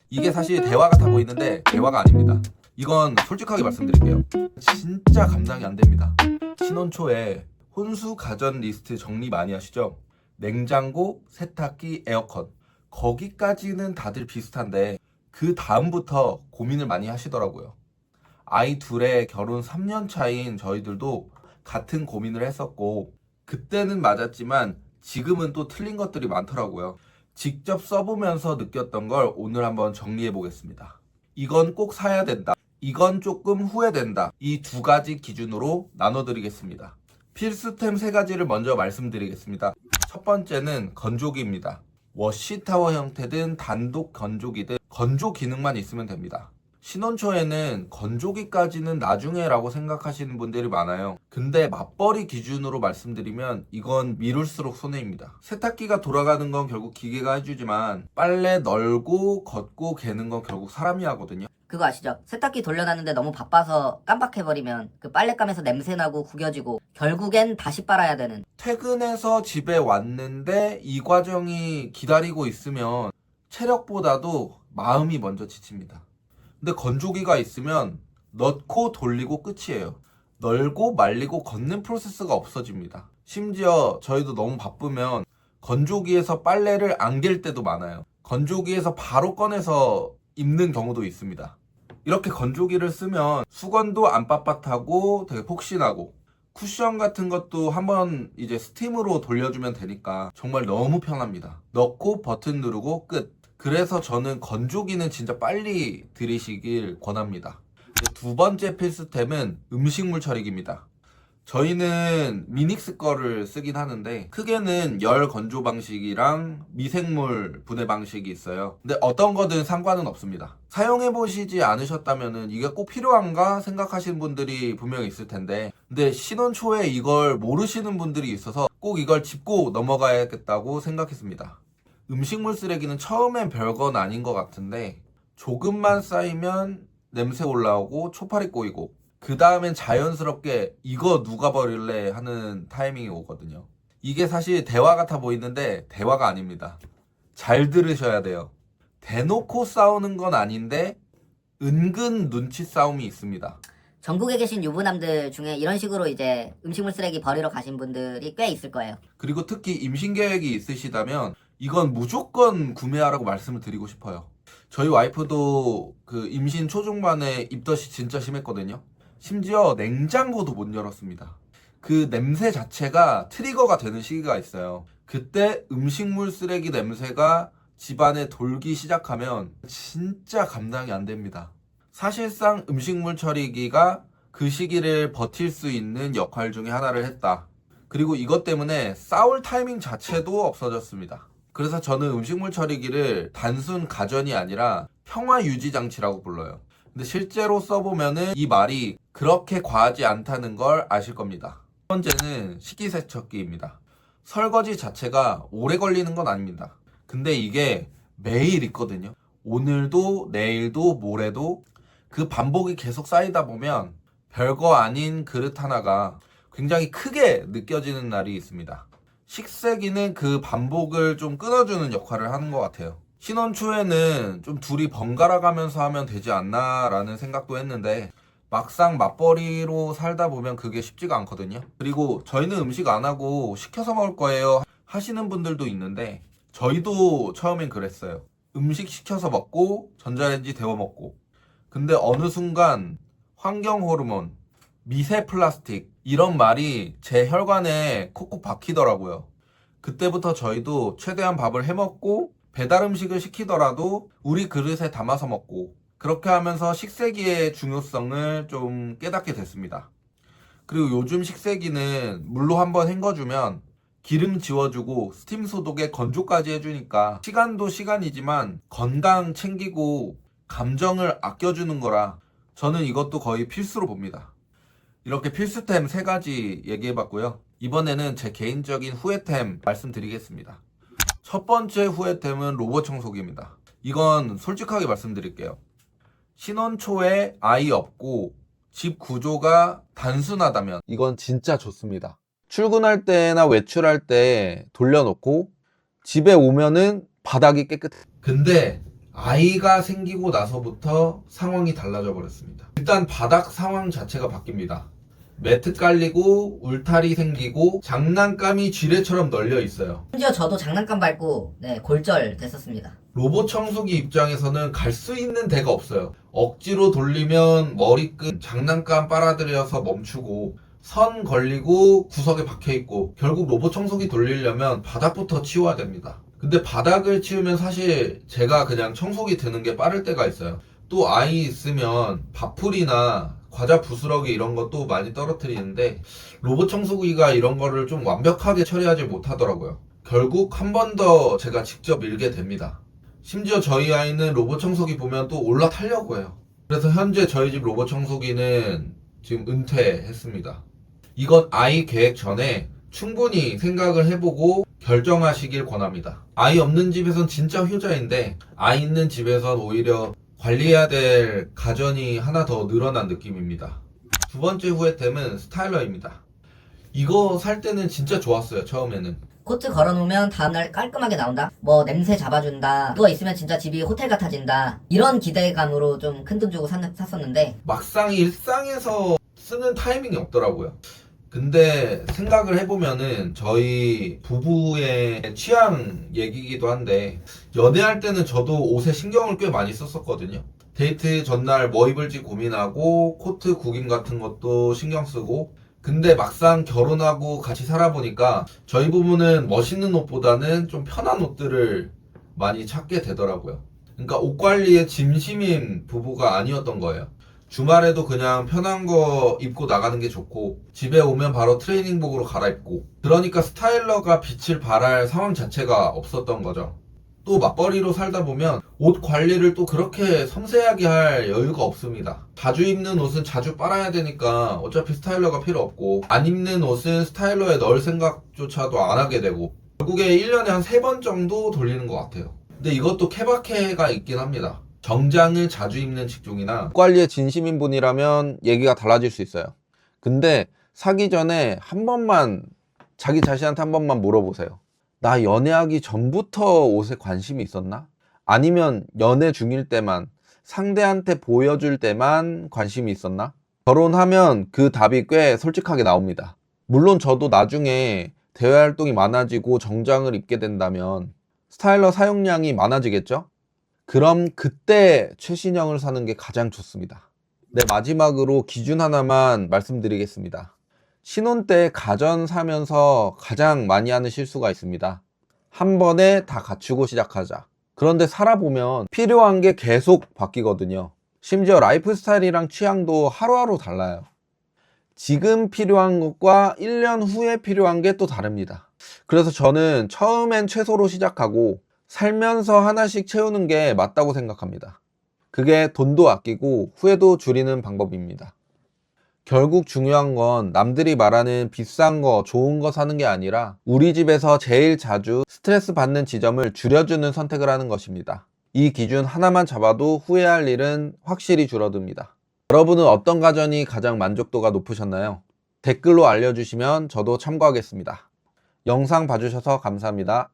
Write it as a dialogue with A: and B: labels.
A: 이게 사실 대화 같아 보이는데 대화가 아닙니다. 이건 솔직하게 말씀드릴게요. 진짜 감당이 안 됩니다. 신혼 초에 혼수 가전 리스트 정리 많이 하시죠? 냉장고, 세탁기, 에어컨. 거기까지는 다들 비슷한데 그 다음부터 고민을 많이 하시더라고요. 아이 둘의 결혼 3년 차인 저희들도 같은 고민을 했었고 그때는 맞았지만 지금은 또 틀린 것들이 많더라고요. 직접 써보면서 느꼈던 걸 오늘 한번 정리해 보겠습니다. 이건 꼭 사야 된다. 이건 조금 후회된다. 이 두 가지 기준으로 나눠드리겠습니다. 필수템 세 가지를 먼저 말씀드리겠습니다. 첫 번째는 건조기입니다. 워시타워 형태든 단독 건조기든 건조 기능만 있으면 됩니다. 신혼 초에는 건조기까지는 나중에라고 생각하시는 분들이 많아요. 근데 맞벌이 기준으로 말씀드리면 이건 미룰수록 손해입니다. 세탁기가 돌아가는 건 결국 기계가 해주지만 빨래 널고 걷고 개는 건 결국 사람이 하거든요.
B: 그거 아시죠? 세탁기 돌려놨는데 너무 바빠서 깜빡해버리면 그 빨랫감에서 냄새나고 구겨지고 결국엔 다시 빨아야 되는.
A: 퇴근해서 집에 왔는데 이 과정이 기다리고 있으면 체력보다도 마음이 먼저 지칩니다. 근데 건조기가 있으면 넣고 돌리고 끝이에요. 널고 말리고 걷는 프로세스가 없어집니다. 심지어 저희도 너무 바쁘면 건조기에서 빨래를 안 갤 때도 많아요. 건조기에서 바로 꺼내서 입는 경우도 있습니다. 이렇게 건조기를 쓰면 수건도 안 빳빳하고 되게 폭신하고 쿠션 같은 것도 한번 이제 스팀으로 돌려주면 되니까 정말 너무 편합니다. 넣고 버튼 누르고 끝. 그래서 저는 건조기는 진짜 빨리 들이시길 권합니다. 두 번째 필수템은 음식물 처리기입니다. 저희는 미닉스 거를 쓰긴 하는데 크게는 열 건조 방식이랑 미생물 분해 방식이 있어요. 근데 어떤 거든 상관은 없습니다. 사용해 보시지 않으셨다면 이게 꼭 필요한가 생각하시는 분들이 분명히 있을 텐데 근데 신혼 초에 이걸 모르시는 분들이 있어서 꼭 이걸 짚고 넘어가야겠다고 생각했습니다. 음식물 쓰레기는 처음엔 별건 아닌 것 같은데 조금만 쌓이면 냄새 올라오고 초파리 꼬이고 그 다음엔 자연스럽게 이거 누가 버릴래 하는 타이밍이 오거든요. 이게 사실 대화 같아 보이는데 대화가 아닙니다. 잘 들으셔야 돼요. 대놓고 싸우는 건 아닌데 은근 눈치 싸움이 있습니다.
B: 전국에 계신 유부남들 중에 이런 식으로 이제 음식물 쓰레기 버리러 가신 분들이 꽤 있을 거예요.
A: 그리고 특히 임신 계획이 있으시다면 이건 무조건 구매하라고 말씀을 드리고 싶어요. 저희 와이프도 그 임신 초중반에 입덧이 진짜 심했거든요. 심지어 냉장고도 못 열었습니다. 그 냄새 자체가 트리거가 되는 시기가 있어요. 그때 음식물 쓰레기 냄새가 집안에 돌기 시작하면 진짜 감당이 안 됩니다. 사실상 음식물 처리기가 그 시기를 버틸 수 있는 역할 중에 하나를 했다. 그리고 이것 때문에 싸울 타이밍 자체도 없어졌습니다. 그래서 저는 음식물 처리기를 단순 가전이 아니라 평화 유지 장치라고 불러요. 근데 실제로 써보면은 이 말이 그렇게 과하지 않다는 걸 아실 겁니다. 첫 번째는 식기세척기입니다. 설거지 자체가 오래 걸리는 건 아닙니다. 근데 이게 매일 있거든요. 오늘도 내일도 모레도 그 반복이 계속 쌓이다 보면 별거 아닌 그릇 하나가 굉장히 크게 느껴지는 날이 있습니다. 식세기는 그 반복을 좀 끊어주는 역할을 하는 것 같아요. 신혼 초에는 좀 둘이 번갈아 가면서 하면 되지 않나 라는 생각도 했는데 막상 맞벌이로 살다 보면 그게 쉽지가 않거든요. 그리고 저희는 음식 안 하고 시켜서 먹을 거예요 하시는 분들도 있는데 저희도 처음엔 그랬어요. 음식 시켜서 먹고 전자레인지 데워 먹고 근데 어느 순간 환경 호르몬, 미세 플라스틱 이런 말이 제 혈관에 콕콕 박히더라고요. 그때부터 저희도 최대한 밥을 해 먹고 배달 음식을 시키더라도 우리 그릇에 담아서 먹고 그렇게 하면서 식세기의 중요성을 좀 깨닫게 됐습니다. 그리고 요즘 식세기는 물로 한번 헹궈주면 기름 지워주고 스팀 소독에 건조까지 해주니까 시간도 시간이지만 건강 챙기고 감정을 아껴주는 거라 저는 이것도 거의 필수로 봅니다. 이렇게 필수템 세 가지 얘기해봤고요. 이번에는 제 개인적인 후회템 말씀드리겠습니다. 첫 번째 후회템은 로봇 청소기입니다. 이건 솔직하게 말씀드릴게요. 신혼 초에 아이 없고 집 구조가 단순하다면 이건 진짜 좋습니다. 출근할 때나 외출할 때 돌려놓고 집에 오면은 바닥이 깨끗해. 근데 아이가 생기고 나서부터 상황이 달라져 버렸습니다. 일단 바닥 상황 자체가 바뀝니다. 매트 깔리고 울타리 생기고 장난감이 쥐레처럼 널려 있어요.
B: 심지어 저도 장난감 밟고 골절 됐었습니다.
A: 로봇 청소기 입장에서는 갈 수 있는 데가 없어요. 억지로 돌리면 머리끝 장난감 빨아들여서 멈추고 선 걸리고 구석에 박혀있고 결국 로봇 청소기 돌리려면 바닥부터 치워야 됩니다. 근데 바닥을 치우면 사실 제가 그냥 청소기 드는 게 빠를 때가 있어요. 또 아이 있으면 밥풀이나 과자 부스러기 이런 것도 많이 떨어뜨리는데 로봇 청소기가 이런 거를 좀 완벽하게 처리하지 못하더라고요. 결국 한 번 더 제가 직접 밀게 됩니다. 심지어 저희 아이는 로봇 청소기 보면 또 올라타려고 해요. 그래서 현재 저희 집 로봇 청소기는 지금 은퇴했습니다. 이건 아이 계획 전에 충분히 생각을 해보고 결정하시길 권합니다. 아이 없는 집에선 진짜 효자인데 아이 있는 집에선 오히려 관리해야 될 가전이 하나 더 늘어난 느낌입니다. 두 번째 후회템은 스타일러입니다. 이거 살 때는 진짜 좋았어요. 처음에는.
B: 코트 걸어놓으면 다음날 깔끔하게 나온다. 뭐 냄새 잡아준다. 누워있으면 진짜 집이 호텔 같아진다. 이런 기대감으로 좀 큰 돈 주고 샀었는데
A: 막상 일상에서 쓰는 타이밍이 없더라고요. 근데 생각을 해보면은 저희 부부의 취향 얘기이기도 한데 연애할 때는 저도 옷에 신경을 꽤 많이 썼었거든요. 데이트 전날 뭐 입을지 고민하고 코트 구김 같은 것도 신경 쓰고 근데 막상 결혼하고 같이 살아보니까 저희 부부는 멋있는 옷보다는 좀 편한 옷들을 많이 찾게 되더라고요. 그러니까 옷 관리에 진심인 부부가 아니었던 거예요. 주말에도 그냥 편한 거 입고 나가는 게 좋고 집에 오면 바로 트레이닝복으로 갈아입고 그러니까 스타일러가 빛을 발할 상황 자체가 없었던 거죠. 또 맞벌이로 살다 보면 옷 관리를 또 그렇게 섬세하게 할 여유가 없습니다. 자주 입는 옷은 자주 빨아야 되니까 어차피 스타일러가 필요 없고 안 입는 옷은 스타일러에 넣을 생각조차도 안 하게 되고 결국에 1년에 한 3번 정도 돌리는 것 같아요. 근데 이것도 케바케가 있긴 합니다. 정장을 자주 입는 직종이나 옷 관리에 진심인 분이라면 얘기가 달라질 수 있어요. 근데 사기 전에 한 번만 자기 자신한테 한 번만 물어보세요. 나 연애하기 전부터 옷에 관심이 있었나? 아니면 연애 중일 때만 상대한테 보여줄 때만 관심이 있었나? 결혼하면 그 답이 꽤 솔직하게 나옵니다. 물론 저도 나중에 대외 활동이 많아지고 정장을 입게 된다면 스타일러 사용량이 많아지겠죠? 그럼 그때 최신형을 사는 게 가장 좋습니다. 네, 마지막으로 기준 하나만 말씀드리겠습니다. 신혼 때 가전 사면서 가장 많이 하는 실수가 있습니다. 한 번에 다 갖추고 시작하자. 그런데 살아보면 필요한 게 계속 바뀌거든요. 심지어 라이프 스타일이랑 취향도 하루하루 달라요. 지금 필요한 것과 1년 후에 필요한 게 또 다릅니다. 그래서 저는 처음엔 최소로 시작하고 살면서 하나씩 채우는 게 맞다고 생각합니다. 그게 돈도 아끼고 후회도 줄이는 방법입니다. 결국 중요한 건 남들이 말하는 비싼 거, 좋은 거 사는 게 아니라 우리 집에서 제일 자주 스트레스 받는 지점을 줄여주는 선택을 하는 것입니다. 이 기준 하나만 잡아도 후회할 일은 확실히 줄어듭니다. 여러분은 어떤 가전이 가장 만족도가 높으셨나요? 댓글로 알려주시면 저도 참고하겠습니다. 영상 봐주셔서 감사합니다.